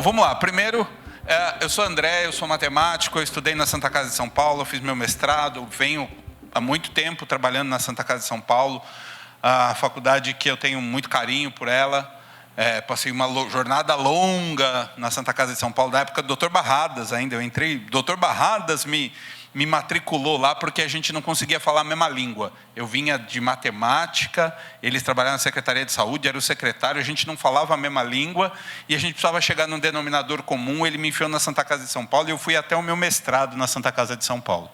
Bom, vamos lá. Primeiro, eu sou André, eu sou matemático, eu estudei na Santa Casa de São Paulo, eu fiz meu mestrado, venho há muito tempo trabalhando na Santa Casa de São Paulo, a faculdade que eu tenho muito carinho por ela. Passei uma jornada longa na Santa Casa de São Paulo, da época do Dr. Barradas ainda. Eu entrei, Dr. Barradas me matriculou lá porque a gente não conseguia falar a mesma língua. Eu vinha de matemática, eles trabalhavam na Secretaria de Saúde, era o secretário, a gente não falava a mesma língua e a gente precisava chegar num denominador comum. Ele me enfiou na Santa Casa de São Paulo e eu fui até o meu mestrado na Santa Casa de São Paulo.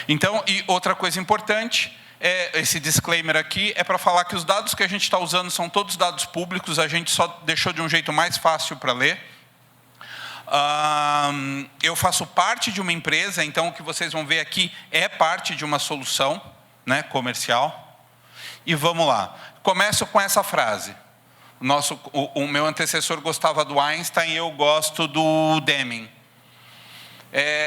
Então, e outra coisa importante, esse disclaimer aqui é para falar que os dados que a gente está usando são todos dados públicos, a gente só deixou de um jeito mais fácil para ler. Eu faço parte de uma empresa, então o que vocês vão ver aqui é parte de uma solução, né, comercial. E vamos lá. Começo com essa frase. O meu antecessor gostava do Einstein e eu gosto do Deming.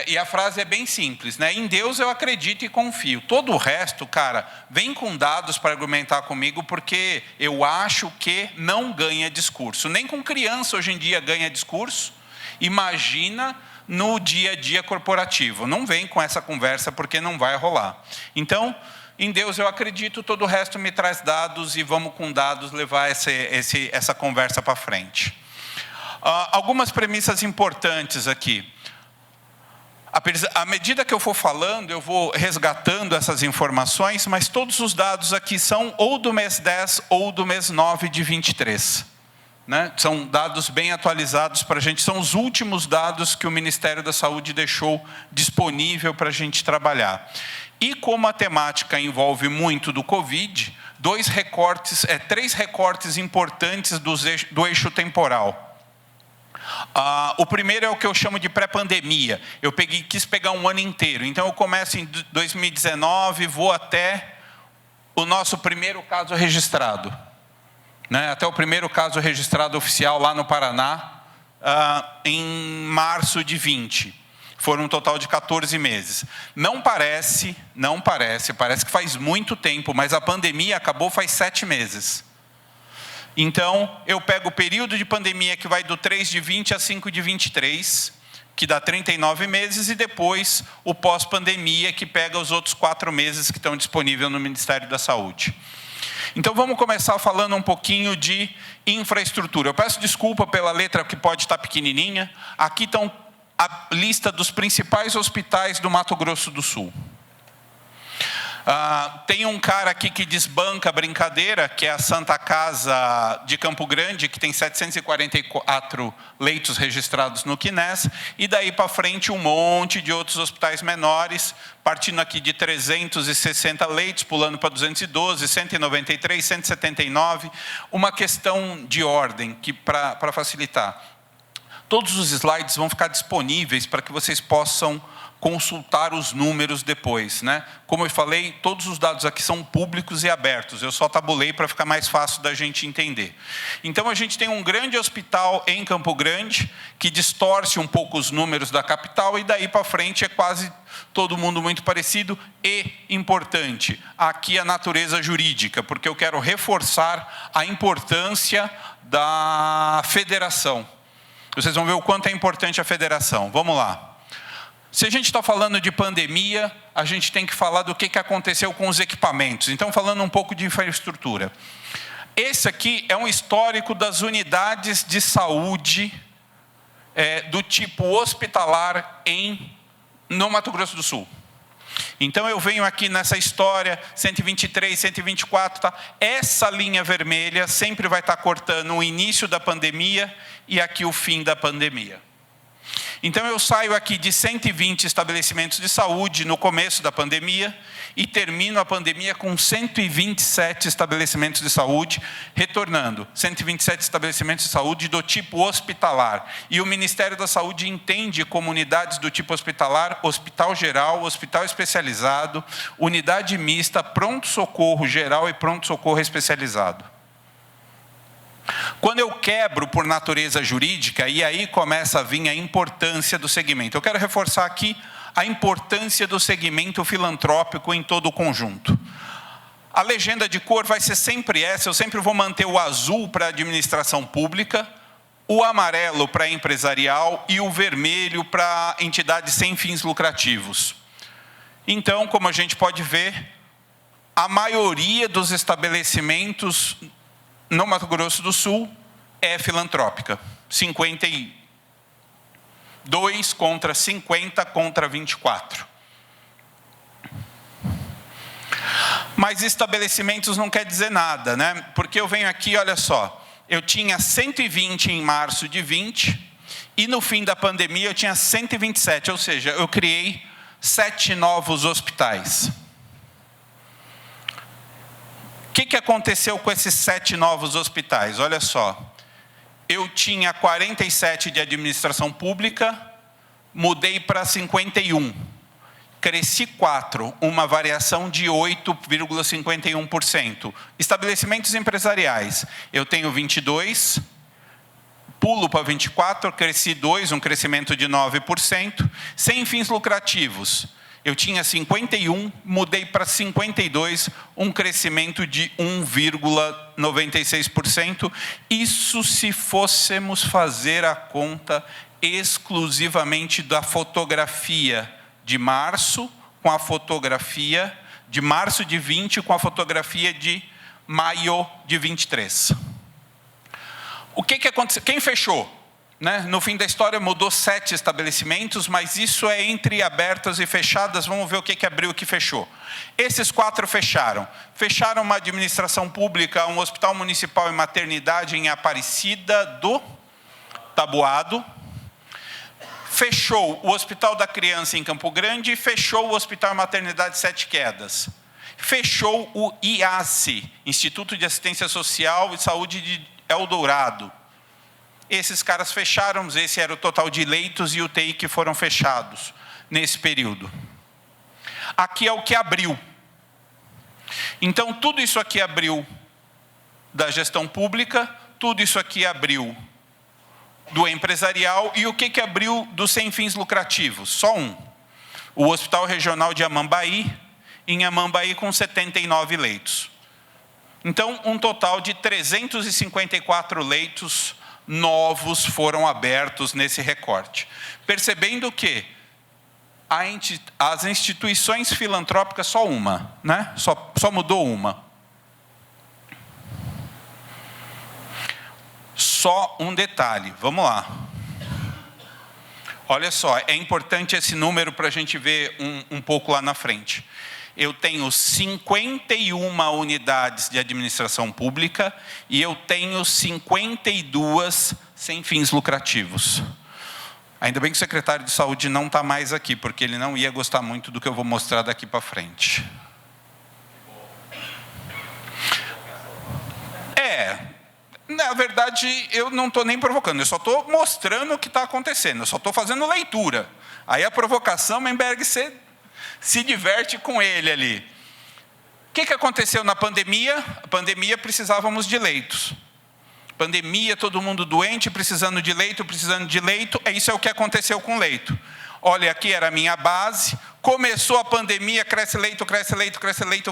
E a frase é bem simples, né? Em Deus eu acredito e confio. Todo o resto, cara, vem com dados para argumentar comigo, porque eu acho que não ganha discurso. Nem com criança hoje em dia ganha discurso. Imagina no dia a dia corporativo. Não vem com essa conversa porque não vai rolar. Então, em Deus eu acredito, todo o resto me traz dados e vamos com dados levar essa conversa para frente. Algumas premissas importantes aqui. À medida que eu for falando, eu vou resgatando essas informações, mas todos os dados aqui são ou do mês 10 ou do mês 9 de 23. Né? São dados bem atualizados para a gente, são os últimos dados que o Ministério da Saúde deixou disponível para a gente trabalhar. E como a temática envolve muito do Covid, três recortes importantes do eixo temporal. O primeiro é o que eu chamo de pré-pandemia. Eu quis pegar um ano inteiro. Então eu começo em 2019, vou até o nosso primeiro caso registrado. Né? Até o primeiro caso registrado oficial lá no Paraná, em março de 20. Foram um total de 14 meses. Parece que faz muito tempo, mas a pandemia acabou faz 7 meses. Então, eu pego o período de pandemia que vai do 3 de 20 a 5 de 23, que dá 39 meses, e depois o pós-pandemia, que pega os outros 4 meses que estão disponíveis no Ministério da Saúde. Então, vamos começar falando um pouquinho de infraestrutura. Eu peço desculpa pela letra que pode estar pequenininha. Aqui estão a lista dos principais hospitais do Mato Grosso do Sul. Tem um cara aqui que desbanca a brincadeira, que é a Santa Casa de Campo Grande, que tem 744 leitos registrados no CNES, e daí para frente um monte de outros hospitais menores, partindo aqui de 360 leitos, pulando para 212, 193, 179, uma questão de ordem para facilitar. Todos os slides vão ficar disponíveis para que vocês possam consultar os números depois, né? Como eu falei, todos os dados aqui são públicos e abertos. Eu só tabulei para ficar mais fácil da gente entender. Então, a gente tem um grande hospital em Campo Grande, que distorce um pouco os números da capital, e daí para frente é quase todo mundo muito parecido. E, importante, aqui a natureza jurídica, porque eu quero reforçar a importância da federação. Vocês vão ver o quanto é importante a federação. Vamos lá. Se a gente está falando de pandemia, a gente tem que falar do que aconteceu com os equipamentos. Então, falando um pouco de infraestrutura. Esse aqui é um histórico das unidades de saúde do tipo hospitalar no Mato Grosso do Sul. Então, eu venho aqui nessa história, 123, 124, tá? Essa linha vermelha sempre vai estar cortando o início da pandemia e aqui o fim da pandemia. Então, eu saio aqui de 120 estabelecimentos de saúde no começo da pandemia e termino a pandemia com 127 estabelecimentos de saúde, retornando 127 estabelecimentos de saúde do tipo hospitalar. E o Ministério da Saúde entende como unidades do tipo hospitalar, hospital geral, hospital especializado, unidade mista, pronto-socorro geral e pronto-socorro especializado. Quando eu quebro por natureza jurídica, e aí começa a vir a importância do segmento. Eu quero reforçar aqui a importância do segmento filantrópico em todo o conjunto. A legenda de cor vai ser sempre essa, eu sempre vou manter o azul para a administração pública, o amarelo para empresarial e o vermelho para entidades sem fins lucrativos. Então, como a gente pode ver, a maioria dos estabelecimentos no Mato Grosso do Sul é filantrópica. 52 contra 50 contra 24. Mas estabelecimentos não quer dizer nada, né? Porque eu venho aqui, olha só, eu tinha 120 em março de 20 e no fim da pandemia eu tinha 127, ou seja, eu criei 7 novos hospitais. O que aconteceu com esses 7 novos hospitais? Olha só, eu tinha 47 de administração pública, mudei para 51. Cresci 4, uma variação de 8,51%. Estabelecimentos empresariais, eu tenho 22, pulo para 24, cresci 2, um crescimento de 9%. Sem fins lucrativos, eu tinha 51, mudei para 52, um crescimento de 1,96%. Isso se fôssemos fazer a conta exclusivamente da fotografia de março, com a fotografia de março de 20, com a fotografia de maio de 23. O que aconteceu? Quem fechou? Né? No fim da história mudou 7 estabelecimentos, mas isso é entre abertas e fechadas. Vamos ver o que abriu e o que fechou. Esses 4 fecharam. Fecharam uma administração pública, um hospital municipal e maternidade em Aparecida do Taboado. Fechou o Hospital da Criança em Campo Grande e fechou o Hospital Maternidade Sete Quedas. Fechou o IASSE, Instituto de Assistência Social e Saúde de Eldorado. Esses caras fecharam, esse era o total de leitos e UTI que foram fechados nesse período. Aqui é o que abriu. Então, tudo isso aqui abriu da gestão pública, tudo isso aqui abriu do empresarial, e o que abriu dos sem fins lucrativos? Só um. O Hospital Regional de Amambaí, em Amambaí com 79 leitos. Então, um total de 354 leitos novos foram abertos nesse recorte. Percebendo que as instituições filantrópicas, só uma, né? Só mudou uma. Só um detalhe, vamos lá. Olha só, é importante esse número para a gente ver um pouco lá na frente. Eu tenho 51 unidades de administração pública e eu tenho 52 sem fins lucrativos. Ainda bem que o secretário de saúde não está mais aqui, porque ele não ia gostar muito do que eu vou mostrar daqui para frente. Na verdade, eu não estou nem provocando, eu só estou mostrando o que está acontecendo, eu só estou fazendo leitura. Aí a provocação, Memberg, você se diverte com ele ali. O que aconteceu na pandemia? A pandemia, precisávamos de leitos. Pandemia, todo mundo doente, precisando de leito, isso é o que aconteceu com leito. Olha, aqui era a minha base, começou a pandemia, cresce leito,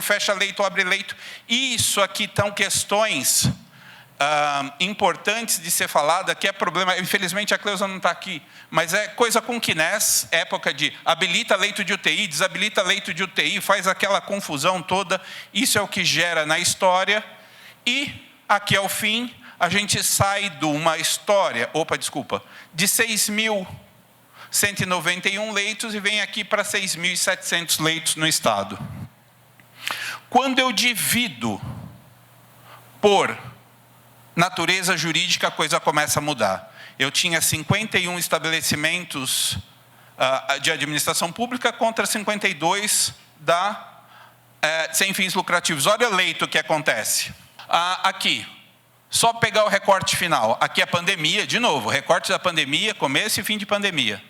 fecha leito, abre leito. Isso aqui estão questões importantes de ser falada, que é problema, infelizmente a Cleusa não está aqui, mas é coisa com Kines, época de habilita leito de UTI, desabilita leito de UTI, faz aquela confusão toda, isso é o que gera na história, e aqui ao fim, a gente sai de uma história, de 6.191 leitos e vem aqui para 6.700 leitos no estado. Quando eu divido por natureza jurídica, a coisa começa a mudar. Eu tinha 51 estabelecimentos de administração pública contra 52 sem fins lucrativos. Olha o leito que acontece. Aqui, só pegar o recorte final. Aqui é a pandemia, de novo, recorte da pandemia, começo e fim de pandemia.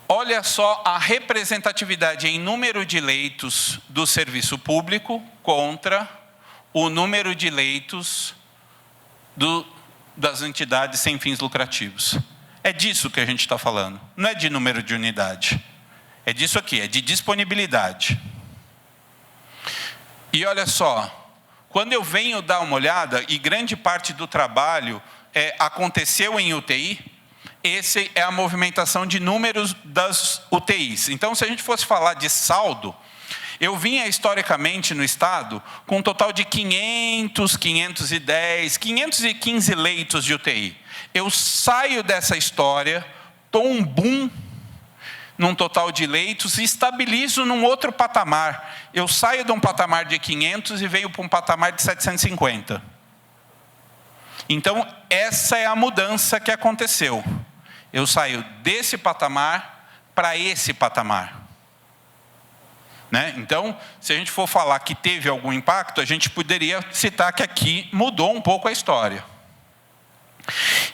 Olha só a representatividade em número de leitos do serviço público contra o número de leitos das entidades sem fins lucrativos. É disso que a gente está falando. Não é de número de unidade. É disso aqui, é de disponibilidade. E olha só, quando eu venho dar uma olhada, e grande parte do trabalho aconteceu em UTI, essa é a movimentação de números das UTIs. Então, se a gente fosse falar de saldo, eu vinha historicamente no estado com um total de 500, 510, 515 leitos de UTI. Eu saio dessa história, dou um boom num total de leitos e estabilizo num outro patamar. Eu saio de um patamar de 500 e venho para um patamar de 750. Então, essa é a mudança que aconteceu. Eu saio desse patamar para esse patamar. Né? Então, se a gente for falar que teve algum impacto, a gente poderia citar que aqui mudou um pouco a história.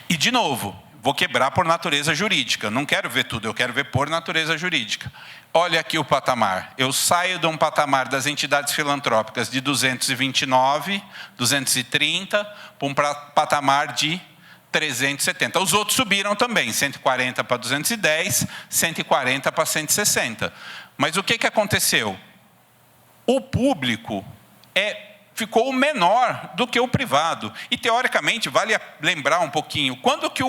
E, de novo, vou quebrar por natureza jurídica. Não quero ver tudo, eu quero ver por natureza jurídica. Olha aqui o patamar. Eu saio de um patamar das entidades filantrópicas de 229, 230, para um patamar de 370. Os outros subiram também, 140 para 210, 140 para 160. Mas o que aconteceu? O público ficou menor do que o privado. E, teoricamente, vale lembrar um pouquinho, quando que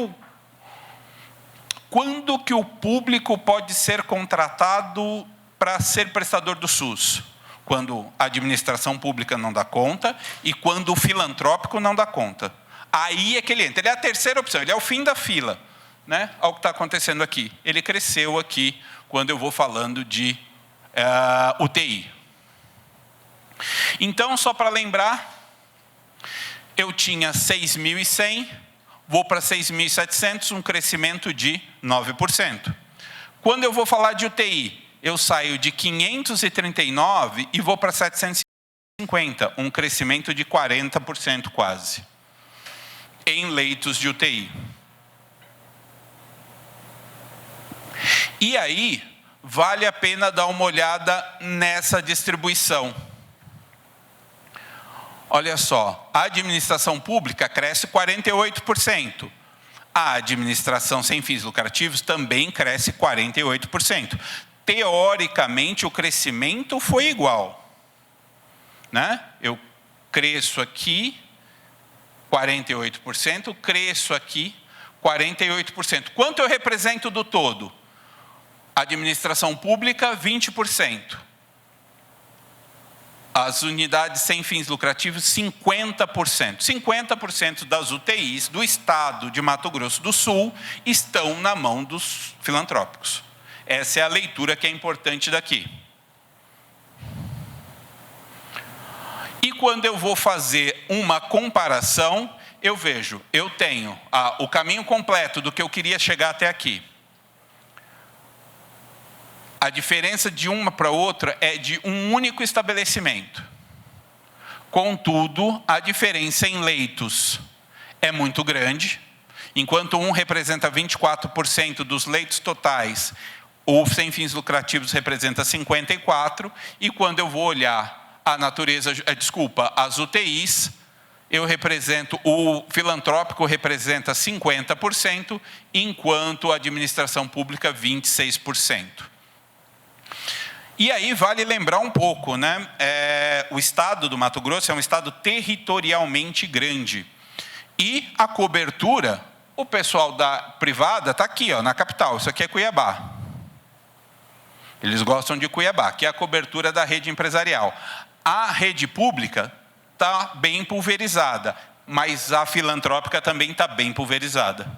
o público pode ser contratado para ser prestador do SUS? Quando a administração pública não dá conta e quando o filantrópico não dá conta. Aí é que ele entra. Ele é a terceira opção, ele é o fim da fila. Né? Olha o que está acontecendo aqui. Ele cresceu aqui quando eu vou falando de UTI. Então, só para lembrar, eu tinha 6.100, vou para 6.700, um crescimento de 9%. Quando eu vou falar de UTI, eu saio de 539 e vou para 750, um crescimento de 40% quase, em leitos de UTI. E aí, vale a pena dar uma olhada nessa distribuição. Olha só, a administração pública cresce 48%. A administração sem fins lucrativos também cresce 48%. Teoricamente, o crescimento foi igual. Né? Eu cresço aqui 48%, cresço aqui 48%. Quanto eu represento do todo? Administração pública, 20%. As unidades sem fins lucrativos, 50%. 50% das UTIs do estado de Mato Grosso do Sul estão na mão dos filantrópicos. Essa é a leitura que é importante daqui. E quando eu vou fazer uma comparação, eu vejo, eu tenho o caminho completo do que eu queria chegar até aqui. A diferença de uma para outra é de um único estabelecimento. Contudo, a diferença em leitos é muito grande. Enquanto um representa 24% dos leitos totais, o sem fins lucrativos representa 54%. E quando eu vou olhar a natureza, as UTIs, o filantrópico representa 50%, enquanto a administração pública 26%. E aí vale lembrar um pouco, né? O estado do Mato Grosso é um estado territorialmente grande. E a cobertura, o pessoal da privada está aqui, ó, na capital, isso aqui é Cuiabá. Eles gostam de Cuiabá, que é a cobertura da rede empresarial. A rede pública está bem pulverizada, mas a filantrópica também está bem pulverizada.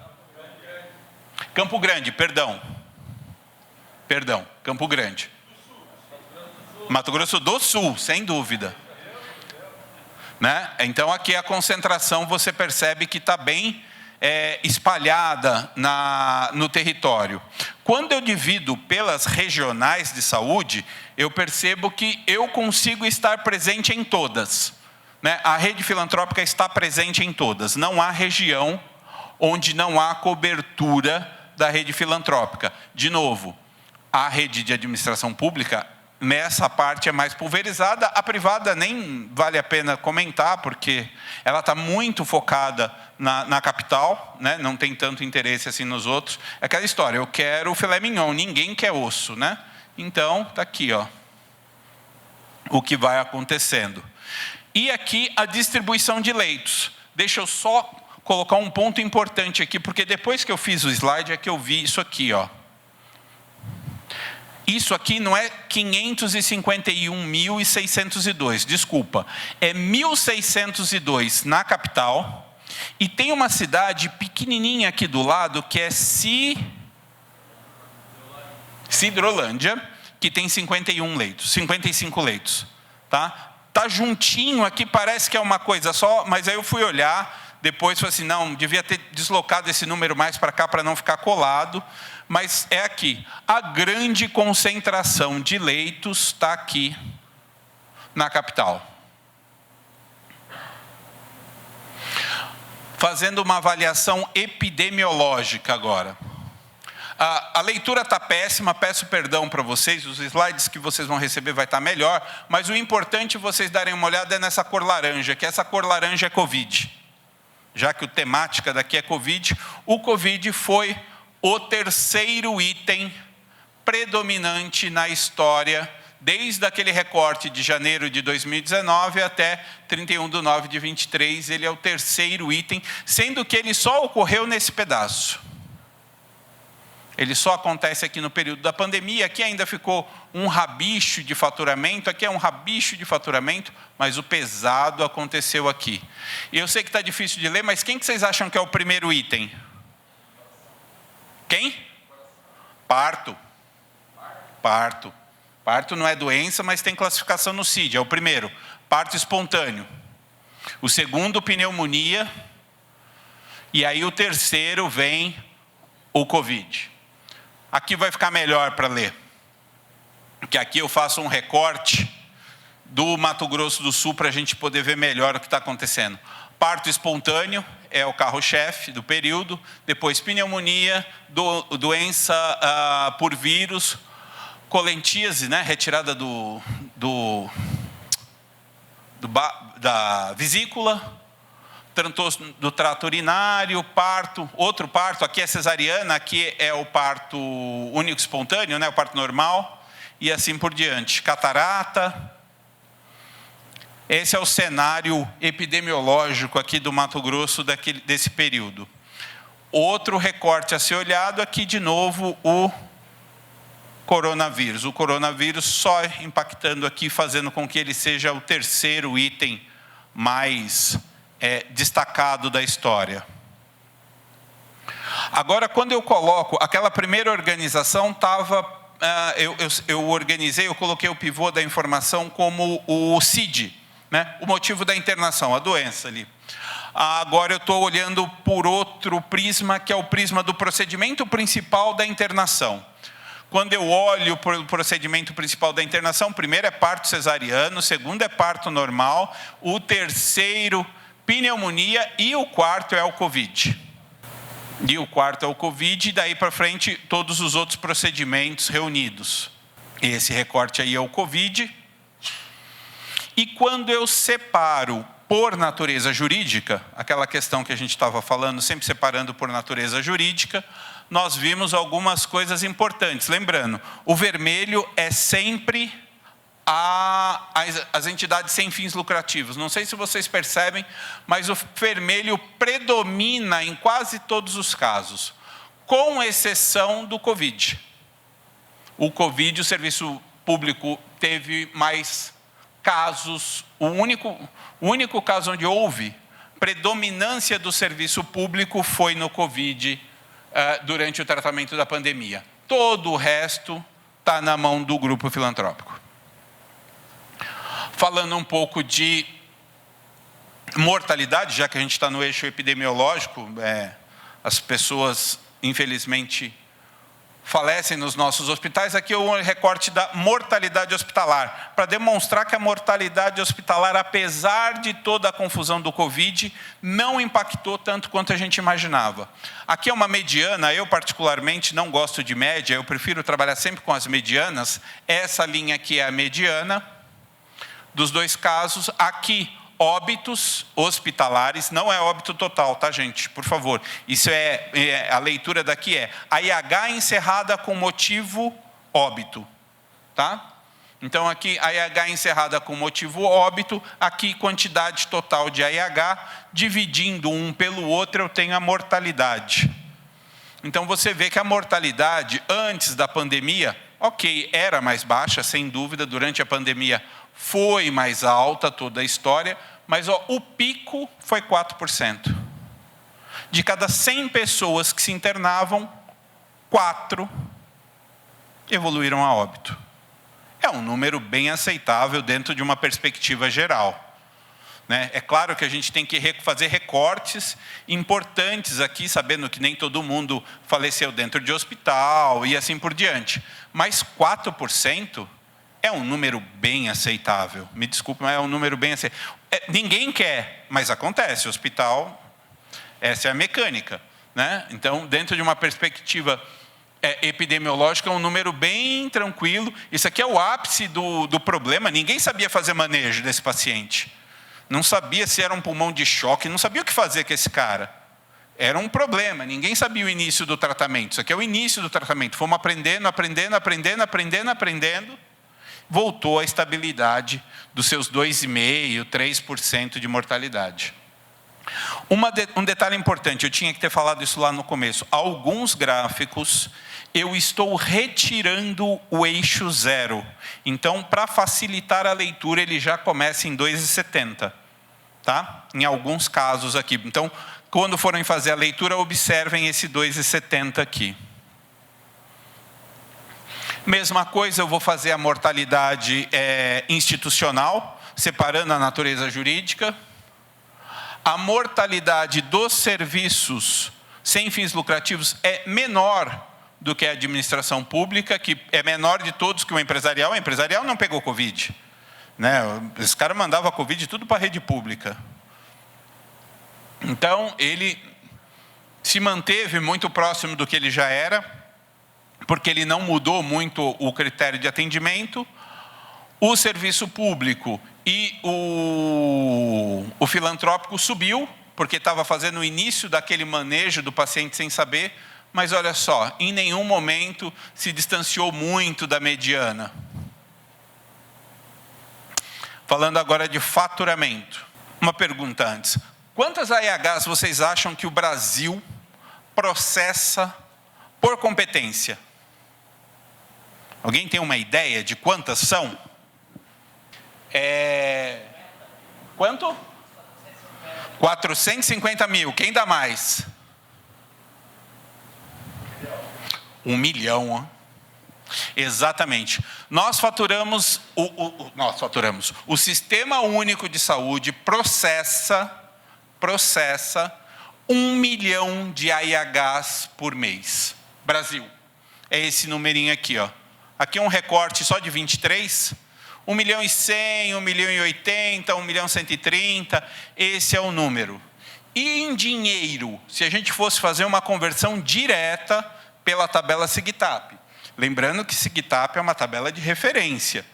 Campo Grande, perdão, Campo Grande. Mato Grosso do Sul, sem dúvida. Né? Então, aqui a concentração, você percebe que está bem espalhada no território. Quando eu divido pelas regionais de saúde, eu percebo que eu consigo estar presente em todas. Né? A rede filantrópica está presente em todas. Não há região onde não há cobertura da rede filantrópica. De novo, a rede de administração pública, nessa parte é mais pulverizada. A privada nem vale a pena comentar, porque ela está muito focada na capital, né? Não tem tanto interesse assim nos outros. É aquela história, eu quero o filé mignon, ninguém quer osso. Né? Então, está aqui, ó, o que vai acontecendo. E aqui a distribuição de leitos. Deixa eu só colocar um ponto importante aqui, porque depois que eu fiz o slide é que eu vi isso aqui, ó. Isso aqui não é 551.602, desculpa. É 1.602 na capital. E tem uma cidade pequenininha aqui do lado, que é Sidrolândia, que tem 55 leitos. Tá juntinho aqui, parece que é uma coisa só, mas aí eu fui olhar, depois falei assim, não, devia ter deslocado esse número mais para cá para não ficar colado. Mas é aqui, a grande concentração de leitos está aqui na capital. Fazendo uma avaliação epidemiológica agora. A leitura está péssima, peço perdão para vocês, os slides que vocês vão receber vai estar melhor, mas o importante vocês darem uma olhada é nessa cor laranja, que essa cor laranja é Covid. Já que a temática daqui é Covid, o Covid foi o terceiro item predominante na história, desde aquele recorte de janeiro de 2019 até 31/9 de 23, ele é o terceiro item, sendo que ele só ocorreu nesse pedaço. Ele só acontece aqui no período da pandemia, aqui ainda ficou um rabicho de faturamento, aqui é um rabicho de faturamento, mas o pesado aconteceu aqui. E eu sei que está difícil de ler, mas quem que vocês acham que é o primeiro item? Quem? Parto. Parto. Parto não é doença, mas tem classificação no CID, é o primeiro. Parto espontâneo. O segundo, pneumonia. E aí o terceiro vem o Covid. Aqui vai ficar melhor para ler. Porque aqui eu faço um recorte do Mato Grosso do Sul para a gente poder ver melhor o que está acontecendo. Parto espontâneo é o carro-chefe do período, depois pneumonia, doença por vírus, colentíase, né, retirada da vesícula, do trato urinário, parto, outro parto, aqui é cesariana, aqui é o parto único espontâneo, né, o parto normal, e assim por diante. Catarata. Esse é o cenário epidemiológico aqui do Mato Grosso desse período. Outro recorte a ser olhado aqui, de novo, o coronavírus. O coronavírus só impactando aqui, fazendo com que ele seja o terceiro item mais destacado da história. Agora, quando eu coloco, aquela primeira organização estava, eu organizei, eu coloquei o pivô da informação como o CID, né? O motivo da internação, a doença ali. Agora eu estou olhando por outro prisma, que é o prisma do procedimento principal da internação. Quando eu olho para o procedimento principal da internação, primeiro é parto cesariano, segundo é parto normal, o terceiro, pneumonia, e o quarto é o Covid. E daí para frente, todos os outros procedimentos reunidos. Esse recorte aí é o Covid. E quando eu separo por natureza jurídica, aquela questão que a gente estava falando, sempre separando por natureza jurídica, nós vimos algumas coisas importantes. Lembrando, o vermelho é sempre as entidades sem fins lucrativos. Não sei se vocês percebem, mas o vermelho predomina em quase todos os casos, com exceção do Covid. O Covid, o serviço público teve mais casos, o único caso onde houve predominância do serviço público foi no Covid, durante o tratamento da pandemia. Todo o resto está na mão do grupo filantrópico. Falando um pouco de mortalidade, já que a gente está no eixo epidemiológico, as pessoas, infelizmente, falecem nos nossos hospitais. Aqui é o recorte da mortalidade hospitalar, para demonstrar que a mortalidade hospitalar, apesar de toda a confusão do Covid, não impactou tanto quanto a gente imaginava. Aqui é uma mediana, eu particularmente não gosto de média, eu prefiro trabalhar sempre com as medianas. Essa linha aqui é a mediana dos dois casos. Aqui, óbitos hospitalares, não é óbito total, tá, gente? Por favor. Isso a leitura daqui é a IH encerrada com motivo óbito, tá? Então aqui AIH encerrada com motivo óbito, aqui quantidade total de AIH, dividindo um pelo outro eu tenho a mortalidade. Então você vê que a mortalidade antes da pandemia, ok, era mais baixa, sem dúvida, durante a pandemia foi mais alta toda a história, mas o pico foi 4%. De cada 100 pessoas que se internavam, 4 evoluíram a óbito. É um número bem aceitável dentro de uma perspectiva geral. Né? É claro que a gente tem que fazer recortes importantes aqui, sabendo que nem todo mundo faleceu dentro de hospital e assim por diante. Mas 4% é um número bem aceitável. Me desculpe, mas é um número bem aceitável. Ninguém quer, mas acontece. O hospital, essa é a mecânica. Né? Então, dentro de uma perspectiva epidemiológica, é um número bem tranquilo. Isso aqui é o ápice do problema. Ninguém sabia fazer manejo desse paciente. Não sabia se era um pulmão de choque, não sabia o que fazer com esse cara. Era um problema, ninguém sabia o início do tratamento. Isso aqui é o início do tratamento. Fomos aprendendo. Voltou à estabilidade dos seus 2,5%, 3% de mortalidade. Um detalhe importante, eu tinha que ter falado isso lá no começo. Alguns gráficos, eu estou retirando o eixo 0. Então, para facilitar a leitura, ele já começa em 2,70. Tá? Em alguns casos aqui. Então, quando forem fazer a leitura, observem esse 2,70 aqui. Mesma coisa, eu vou fazer a mortalidade institucional, separando a natureza jurídica. A mortalidade dos serviços sem fins lucrativos é menor do que a administração pública, que é menor de todos que o empresarial. O empresarial não pegou Covid. Né? Esse cara mandava Covid tudo para a rede pública. Então, ele se manteve muito próximo do que ele já era, porque ele não mudou muito o critério de atendimento. O serviço público e o filantrópico subiu, porque estava fazendo o início daquele manejo do paciente sem saber, mas olha só, em nenhum momento se distanciou muito da mediana. Falando agora de faturamento. Uma pergunta antes. Quantas AIHs vocês acham que o Brasil processa por competência? Alguém tem uma ideia de quantas são? Quanto? 450 mil. Quem dá mais? 1 milhão. Ó. Exatamente. Nós faturamos, o Sistema Único de Saúde processa 1 milhão de AIHs por mês. Brasil. É esse numerinho aqui, ó. Aqui é um recorte só de 23. 1 milhão e 100, 1 milhão e 80, 1 milhão e 130. Esse é o número. E em dinheiro, se a gente fosse fazer uma conversão direta pela tabela SIGTAP. Lembrando que SIGTAP é uma tabela de referência.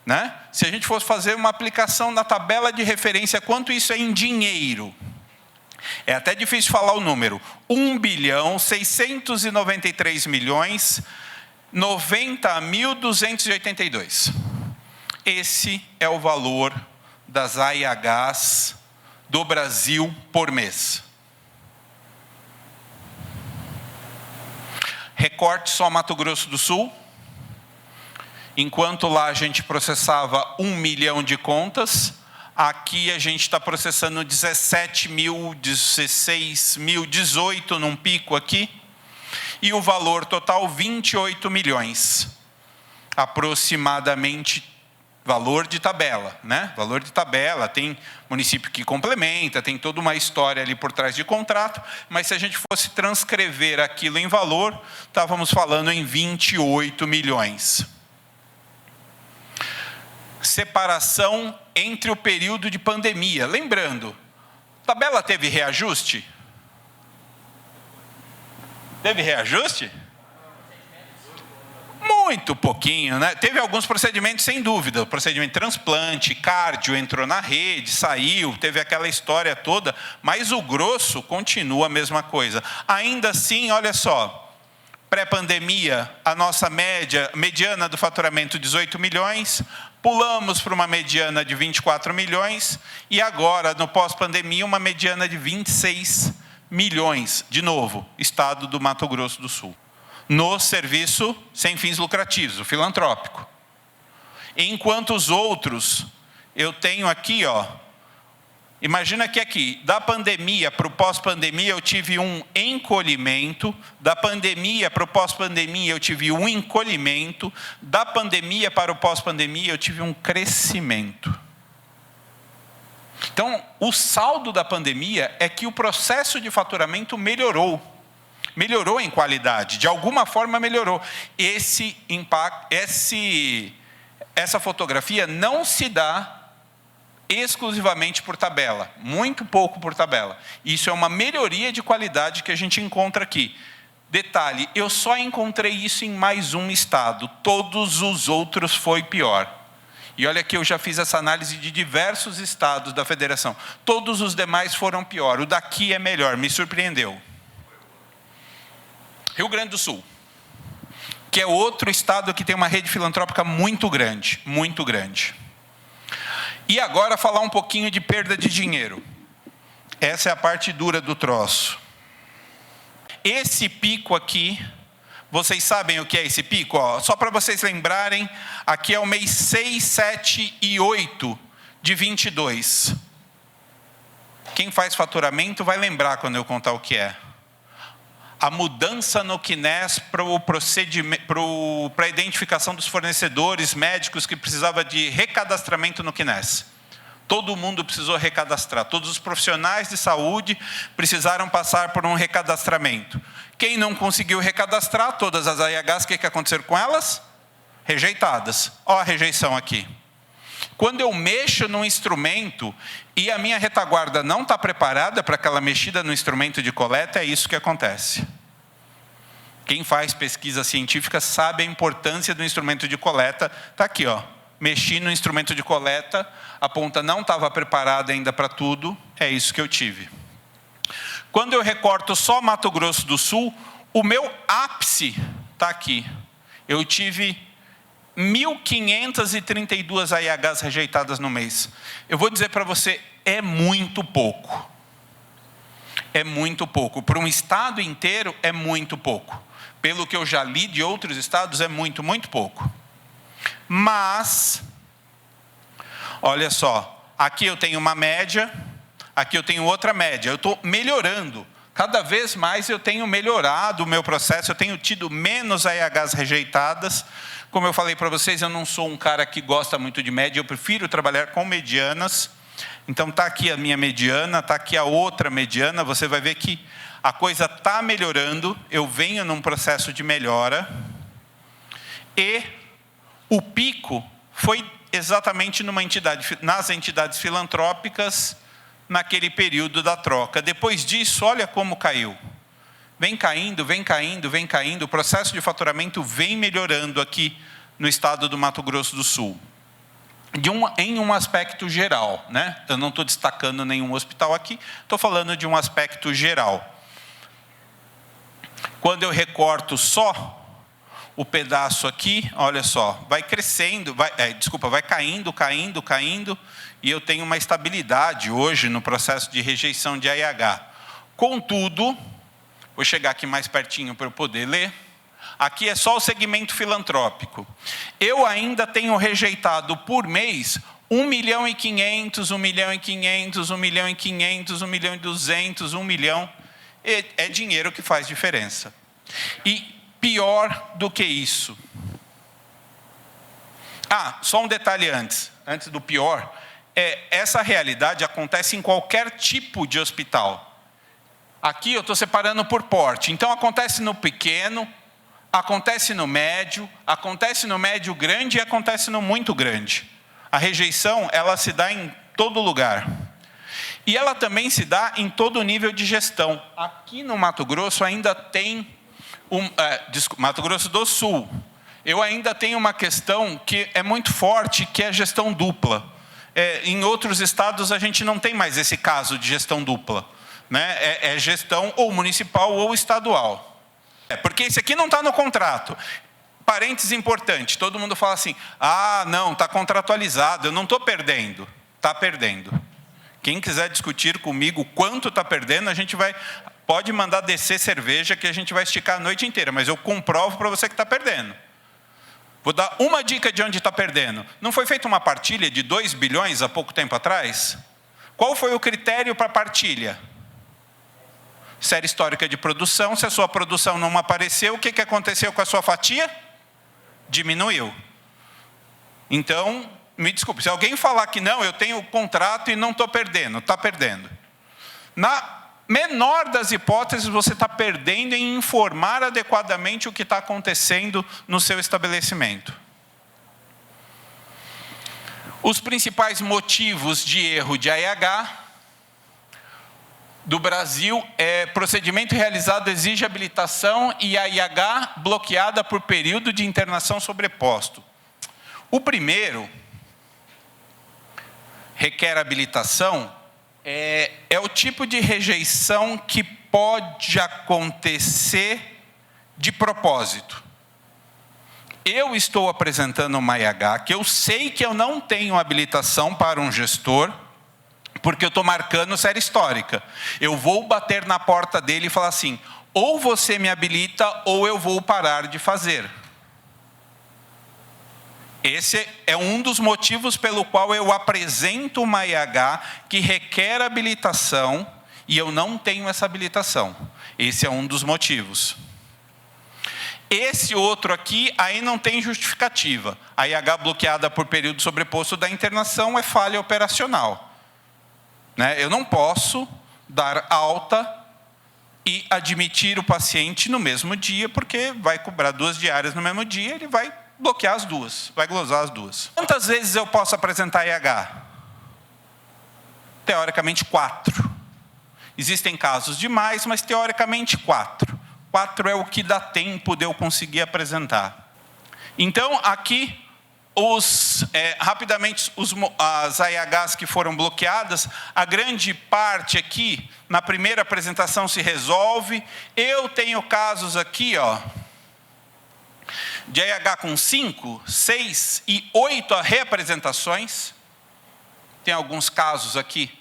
Né? Se a gente fosse fazer uma aplicação na tabela de referência, quanto isso é em dinheiro? É até difícil falar o número. 1.693.090.282. Esse é o valor das AIHs do Brasil por mês. Recorte só Mato Grosso do Sul. Enquanto lá a gente processava 1 milhão de contas, aqui a gente está processando 17 mil, 16 mil, 18 num pico aqui. E o valor total, 28 milhões. Aproximadamente, valor de tabela, né? Valor de tabela, tem município que complementa, tem toda uma história ali por trás de contrato, mas se a gente fosse transcrever aquilo em valor, estávamos falando em 28 milhões. Separação entre o período de pandemia. Lembrando, tabela teve reajuste? Teve reajuste? Muito pouquinho, né? Teve alguns procedimentos, sem dúvida. O procedimento de transplante, cardio, entrou na rede, saiu, teve aquela história toda, mas o grosso continua a mesma coisa. Ainda assim, olha só, pré-pandemia, a nossa mediana do faturamento 18 milhões, pulamos para uma mediana de 24 milhões, e agora, no pós-pandemia, uma mediana de 26 milhões, de novo, estado do Mato Grosso do Sul, no serviço sem fins lucrativos, o filantrópico. Enquanto os outros, eu tenho aqui, imagina que aqui, da pandemia para o pós-pandemia, eu tive um encolhimento, da pandemia para o pós-pandemia, eu tive um encolhimento, da pandemia para o pós-pandemia, eu tive um crescimento. Então, o saldo da pandemia é que o processo de faturamento melhorou em qualidade, de alguma forma melhorou. Essa fotografia não se dá exclusivamente por tabela, muito pouco por tabela. Isso é uma melhoria de qualidade que a gente encontra aqui. Detalhe, eu só encontrei isso em mais um estado, todos os outros foi pior. E olha que eu já fiz essa análise de diversos estados da federação, todos os demais foram pior, o daqui é melhor, me surpreendeu. Rio Grande do Sul, que é outro estado que tem uma rede filantrópica muito grande, muito grande. E agora falar um pouquinho de perda de dinheiro. Essa é a parte dura do troço. Esse pico aqui, vocês sabem o que é esse pico? Só para vocês lembrarem, aqui é o mês 6, 7 e 8 de 22. Quem faz faturamento vai lembrar quando eu contar o que é. A mudança no CNES para a identificação dos fornecedores médicos que precisava de recadastramento no CNES. Todo mundo precisou recadastrar, todos os profissionais de saúde precisaram passar por um recadastramento. Quem não conseguiu recadastrar, todas as AIHs, o que aconteceu com elas? Rejeitadas. Olha a rejeição aqui. Quando eu mexo no instrumento e a minha retaguarda não está preparada para aquela mexida no instrumento de coleta, é isso que acontece. Quem faz pesquisa científica sabe a importância do instrumento de coleta. Está aqui, mexi no instrumento de coleta, a ponta não estava preparada ainda para tudo, é isso que eu tive. Quando eu recorto só Mato Grosso do Sul, o meu ápice está aqui. Eu tive 1.532 AIHs rejeitadas no mês. Eu vou dizer para você, é muito pouco. É muito pouco. Para um estado inteiro, é muito pouco. Pelo que eu já li de outros estados, é muito, muito pouco. Mas, olha só, aqui eu tenho uma média, aqui eu tenho outra média. Eu estou melhorando. Cada vez mais eu tenho melhorado o meu processo, eu tenho tido menos AIHs rejeitadas. Como eu falei para vocês, eu não sou um cara que gosta muito de média, eu prefiro trabalhar com medianas. Então está aqui a minha mediana, está aqui a outra mediana, você vai ver que a coisa está melhorando, eu venho num processo de melhora. E o pico foi exatamente nas entidades filantrópicas, naquele período da troca. Depois disso, olha como caiu. Vem caindo, vem caindo, vem caindo. O processo de faturamento vem melhorando aqui no estado do Mato Grosso do Sul. Em um aspecto geral, né? Eu não estou destacando nenhum hospital aqui, estou falando de um aspecto geral. Quando eu recorto só o pedaço aqui, olha só, vai crescendo, vai caindo, caindo, caindo, e eu tenho uma estabilidade hoje no processo de rejeição de AIH. Contudo, vou chegar aqui mais pertinho para eu poder ler. Aqui é só o segmento filantrópico. Eu ainda tenho rejeitado por mês 1.500.000, 1.500.000, 1.500.000, 1.200.000, 1 milhão. É dinheiro que faz diferença. E pior do que isso. Só um detalhe antes do pior. Essa realidade acontece em qualquer tipo de hospital. Aqui eu estou separando por porte. Então acontece no pequeno, acontece no médio grande e acontece no muito grande. A rejeição, ela se dá em todo lugar. E ela também se dá em todo nível de gestão. Aqui no Mato Grosso ainda tem, Mato Grosso do Sul, eu ainda tenho uma questão que é muito forte, que é a gestão dupla. Em outros estados a gente não tem mais esse caso de gestão dupla. Né? É gestão ou municipal ou estadual. Porque esse aqui não está no contrato. Parênteses importante, todo mundo fala assim, ah, não, está contratualizado, eu não estou perdendo. Está perdendo. Quem quiser discutir comigo quanto está perdendo, a gente pode mandar descer cerveja que a gente vai esticar a noite inteira, mas eu comprovo para você que está perdendo. Vou dar uma dica de onde está perdendo. Não foi feita uma partilha de 2 bilhões há pouco tempo atrás? Qual foi o critério para a partilha? Série histórica de produção. Se a sua produção não apareceu, o que aconteceu com a sua fatia? Diminuiu. Então, me desculpe, se alguém falar que não, eu tenho o contrato e não estou perdendo, está perdendo. Na menor das hipóteses, você está perdendo em informar adequadamente o que está acontecendo no seu estabelecimento. Os principais motivos de erro de AIH do Brasil é procedimento realizado exige habilitação e AIH bloqueada por período de internação sobreposto. O primeiro requer habilitação, é o tipo de rejeição que pode acontecer de propósito. Eu estou apresentando uma AIH que eu sei que eu não tenho habilitação para um gestor, porque eu estou marcando série histórica. Eu vou bater na porta dele e falar assim, ou você me habilita ou eu vou parar de fazer. Esse é um dos motivos pelo qual eu apresento uma AIH que requer habilitação e eu não tenho essa habilitação. Esse é um dos motivos. Esse outro aqui, aí não tem justificativa. A AIH bloqueada por período sobreposto da internação é falha operacional. Eu não posso dar alta e admitir o paciente no mesmo dia, porque vai cobrar 2 diárias no mesmo dia, ele vai bloquear as duas, vai glosar as duas. Quantas vezes eu posso apresentar AIH? Teoricamente 4. Existem casos de mais, mas teoricamente 4. 4 é o que dá tempo de eu conseguir apresentar. Então, aqui, rapidamente, as AIHs que foram bloqueadas, a grande parte aqui, na primeira apresentação se resolve. Eu tenho casos aqui, de AIH com 5, 6 e 8 reapresentações. Tem alguns casos aqui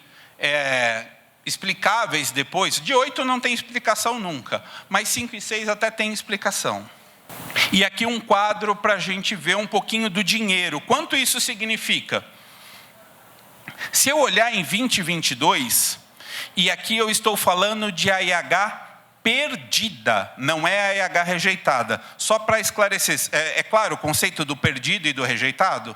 explicáveis depois. De 8 não tem explicação nunca, mas 5 e 6 até tem explicação. E aqui um quadro para a gente ver um pouquinho do dinheiro. Quanto isso significa? Se eu olhar em 2022, e aqui eu estou falando de AIH perdida, não é AIH rejeitada. Só para esclarecer, é claro o conceito do perdido e do rejeitado?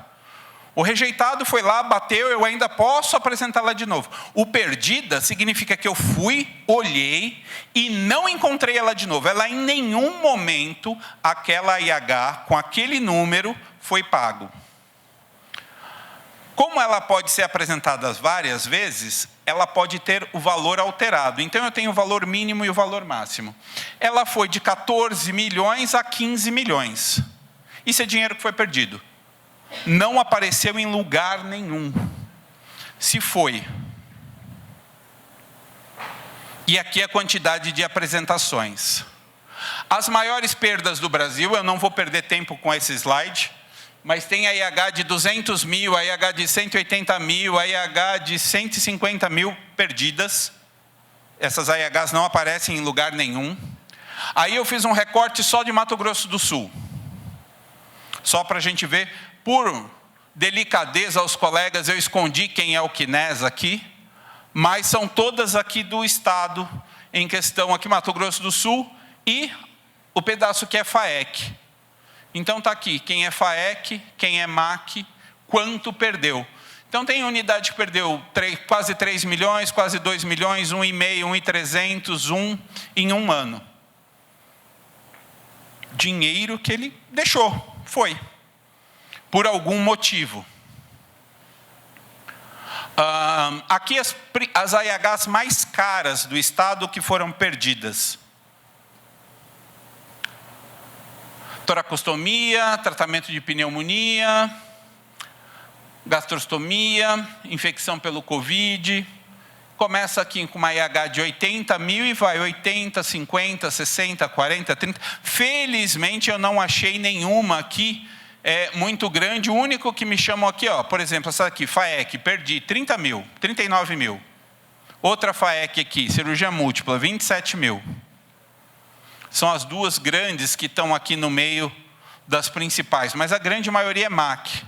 O rejeitado foi lá, bateu, eu ainda posso apresentá-la de novo. O perdida significa que eu fui, olhei e não encontrei ela de novo. Ela em nenhum momento, aquela AIH com aquele número foi pago. Como ela pode ser apresentada várias vezes, ela pode ter o valor alterado. Então, eu tenho o valor mínimo e o valor máximo. Ela foi de 14 milhões a 15 milhões. Isso é dinheiro que foi perdido. Não apareceu em lugar nenhum. Se foi. E aqui a quantidade de apresentações. As maiores perdas do Brasil, eu não vou perder tempo com esse slide, mas tem AIH de 200 mil, AIH de 180 mil, AIH de 150 mil perdidas. Essas AIHs não aparecem em lugar nenhum. Aí eu fiz um recorte só de Mato Grosso do Sul. Só para a gente ver, por delicadeza aos colegas, eu escondi quem é o CNES aqui, mas são todas aqui do estado em questão, aqui Mato Grosso do Sul, e o pedaço que é FAEC. Então está aqui, quem é FAEC, quem é MAC, quanto perdeu. Então tem unidade que perdeu quase 3 milhões, quase 2 milhões, 1,5, 1,300, em um ano. Dinheiro que ele deixou, foi. Por algum motivo. Aqui as AIHs mais caras do estado que foram perdidas. Toracostomia, tratamento de pneumonia, gastrostomia, infecção pelo Covid, começa aqui com uma IH de 80 mil e vai 80, 50, 60, 40, 30. Felizmente eu não achei nenhuma aqui muito grande. O único que me chamou aqui, ó, por exemplo, essa aqui, FAEC, perdi 30 mil, 39 mil. Outra FAEC aqui, cirurgia múltipla, 27 mil. São as duas grandes que estão aqui no meio das principais, mas a grande maioria é MAC.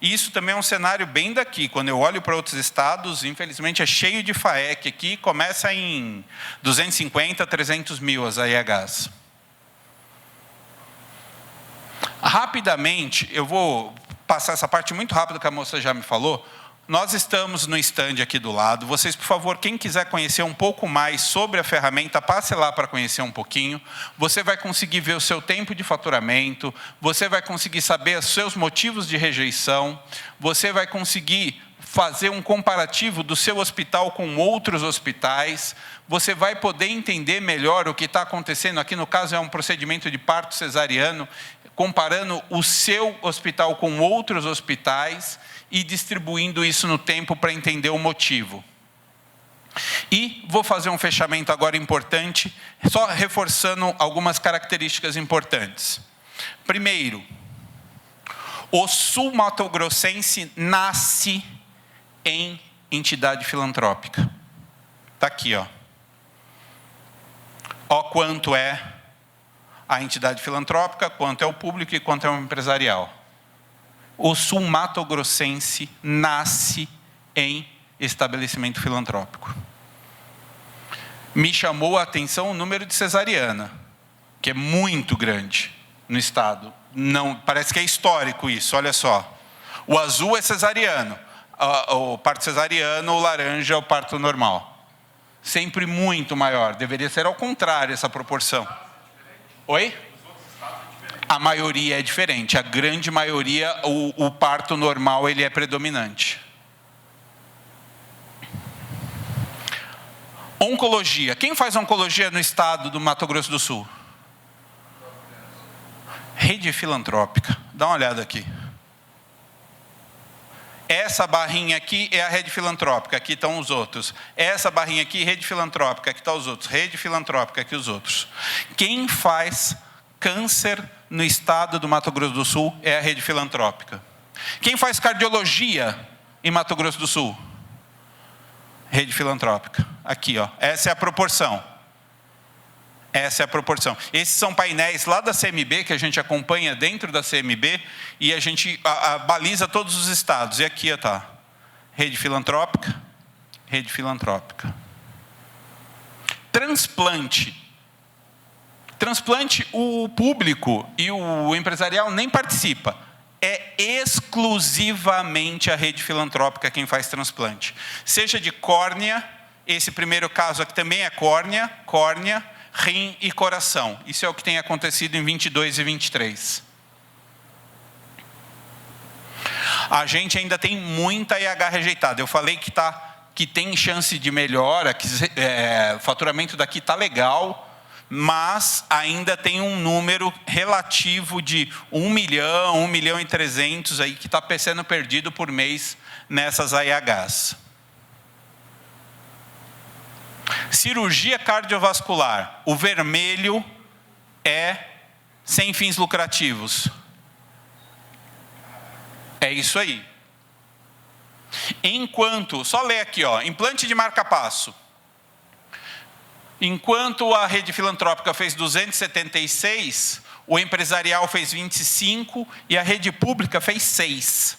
E isso também é um cenário bem daqui. Quando eu olho para outros estados, infelizmente é cheio de FAEC aqui, começa em 250, 300 mil as AIHs. Rapidamente, eu vou passar essa parte muito rápido que a moça já me falou. Nós estamos no stand aqui do lado. Vocês, por favor, quem quiser conhecer um pouco mais sobre a ferramenta, passe lá para conhecer um pouquinho. Você vai conseguir ver o seu tempo de faturamento, você vai conseguir saber os seus motivos de rejeição, você vai conseguir fazer um comparativo do seu hospital com outros hospitais, você vai poder entender melhor o que está acontecendo. Aqui, no caso, é um procedimento de parto cesariano, comparando o seu hospital com outros hospitais e distribuindo isso no tempo para entender o motivo. E vou fazer um fechamento agora importante, só reforçando algumas características importantes. Primeiro, o sul-mato-grossense nasce em entidade filantrópica. Está aqui, ó. Ó quanto é a entidade filantrópica, quanto é o público e quanto é o empresarial. O sul-mato-grossense nasce em estabelecimento filantrópico. Me chamou a atenção o número de cesariana, que é muito grande no estado. Não, parece que é histórico isso, olha só. O azul é cesariano, o parto cesariano, o laranja é o parto normal. Sempre muito maior, deveria ser ao contrário essa proporção. Oi? A maioria é diferente, a grande maioria, o parto normal ele é predominante. Oncologia. Quem faz oncologia no estado do Mato Grosso do Sul? Rede filantrópica. Dá uma olhada aqui. Essa barrinha aqui é a rede filantrópica, aqui estão os outros. Essa barrinha aqui, rede filantrópica, aqui estão os outros. Rede filantrópica, aqui os outros. Quem faz câncer no estado do Mato Grosso do Sul é a rede filantrópica. Quem faz cardiologia em Mato Grosso do Sul? Rede filantrópica. Aqui, ó. Essa é a proporção. Essa é a proporção. Esses são painéis lá da CMB, que a gente acompanha dentro da CMB, e a gente baliza todos os estados. E aqui está. Rede filantrópica, rede filantrópica. Transplante. Transplante, o público e o empresarial nem participa. É exclusivamente a rede filantrópica quem faz transplante. Seja de córnea, esse primeiro caso aqui também é córnea, rim e coração. Isso é o que tem acontecido em 22 e 23. A gente ainda tem muita IH rejeitada. Eu falei que tem chance de melhora, que o faturamento daqui está legal, mas ainda tem um número relativo de 1 milhão, 1 milhão e 300 aí que está sendo perdido por mês nessas AIHs. Cirurgia cardiovascular. O vermelho é sem fins lucrativos. É isso aí. Enquanto, só ler aqui, ó, implante de marca-passo. Enquanto a rede filantrópica fez 276, o empresarial fez 25 e a rede pública fez 6.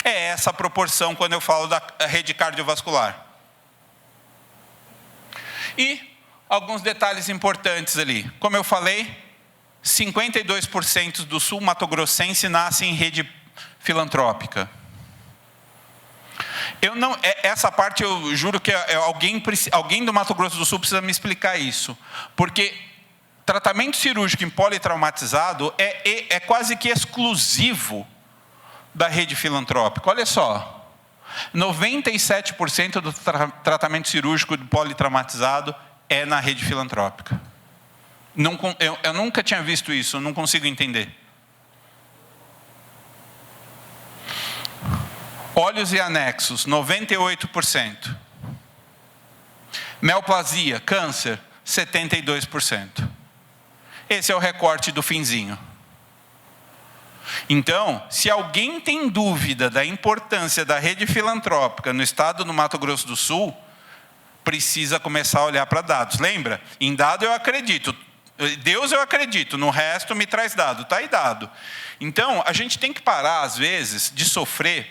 É essa a proporção quando eu falo da rede cardiovascular. E alguns detalhes importantes ali. Como eu falei, 52% do sul-mato-grossense nasce em rede filantrópica. Essa parte eu juro que alguém do Mato Grosso do Sul precisa me explicar isso. Porque tratamento cirúrgico em politraumatizado é quase que exclusivo da rede filantrópica. Olha só. 97% do tratamento cirúrgico de politraumatizado é na rede filantrópica. Eu nunca tinha visto isso, não consigo entender. Olhos e anexos, 98%. Neoplasia, câncer, 72%. Esse é o recorte do finzinho. Então, se alguém tem dúvida da importância da rede filantrópica no estado do Mato Grosso do Sul, precisa começar a olhar para dados. Lembra? Em dado eu acredito. Deus eu acredito, no resto me traz dado. Está aí dado. Então, a gente tem que parar, às vezes, de sofrer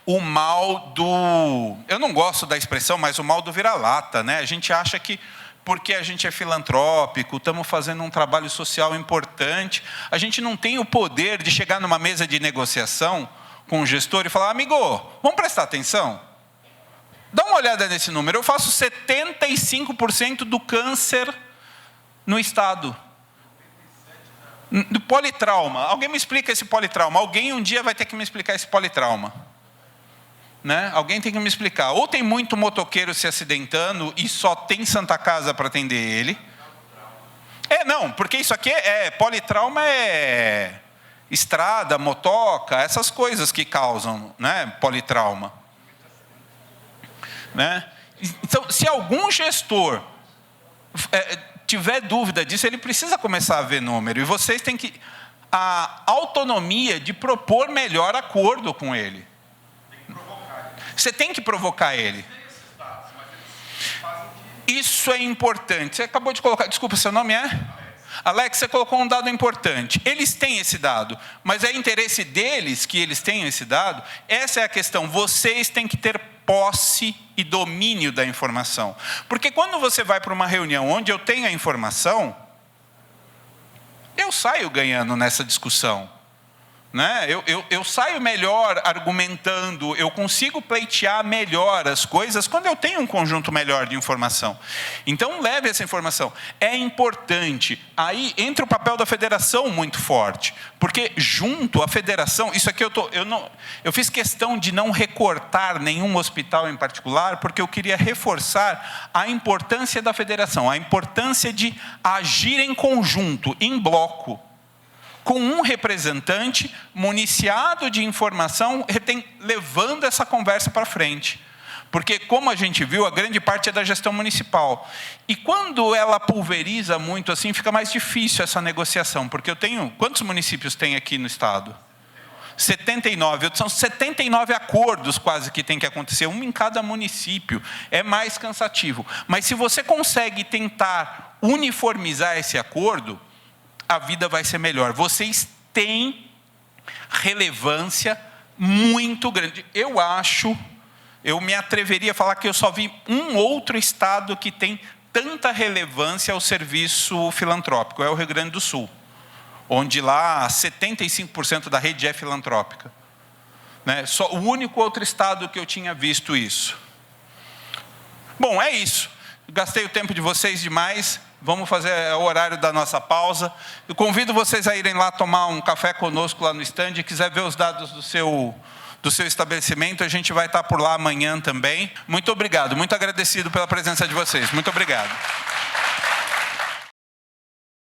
o mal do... Eu não gosto da expressão, mas o mal do vira-lata, né? A gente acha que porque a gente é filantrópico, estamos fazendo um trabalho social importante, a gente não tem o poder de chegar numa mesa de negociação com o gestor e falar, amigo, vamos prestar atenção? Dá uma olhada nesse número, eu faço 75% do câncer no estado. Do politrauma. Alguém me explica esse politrauma. Alguém um dia vai ter que me explicar esse politrauma. Né? Alguém tem que me explicar. Ou tem muito motoqueiro se acidentando e só tem Santa Casa para atender ele. Não, porque isso aqui politrauma é estrada, motoca, essas coisas que causam, né, politrauma. Né? Então, se algum gestor tiver dúvida disso, ele precisa começar a ver número. E vocês têm que a autonomia de propor melhor acordo com ele. Você tem que provocar ele. Isso é importante. Você acabou de colocar, desculpa, seu nome é? Alex, você colocou um dado importante. Eles têm esse dado, mas é interesse deles que eles tenham esse dado? Essa é a questão. Vocês têm que ter posse e domínio da informação. Porque quando você vai para uma reunião onde eu tenho a informação, eu saio ganhando nessa discussão. Né? Eu saio melhor argumentando, eu consigo pleitear melhor as coisas quando eu tenho um conjunto melhor de informação. Então, leve essa informação. É importante. Aí entra o papel da federação muito forte. Porque junto à federação, isso aqui eu fiz questão de não recortar nenhum hospital em particular, porque eu queria reforçar a importância da federação, a importância de agir em conjunto, em bloco, com um representante municiado de informação, levando essa conversa para frente. Porque, como a gente viu, a grande parte é da gestão municipal. E quando ela pulveriza muito assim, fica mais difícil essa negociação. Porque eu tenho... Quantos municípios tem aqui no estado? 79. São 79 acordos quase que tem que acontecer, um em cada município. É mais cansativo. Mas se você consegue tentar uniformizar esse acordo, a vida vai ser melhor. Vocês têm relevância muito grande. Eu me atreveria a falar que eu só vi um outro estado que tem tanta relevância ao serviço filantrópico, é o Rio Grande do Sul, onde lá 75% da rede é filantrópica. Né? Só o único outro estado que eu tinha visto isso. Bom, é isso. Gastei o tempo de vocês demais. Vamos fazer o horário da nossa pausa. Eu convido vocês a irem lá tomar um café conosco lá no stand. Se quiser ver os dados do seu estabelecimento, a gente vai estar por lá amanhã também. Muito obrigado, muito agradecido pela presença de vocês. Muito obrigado.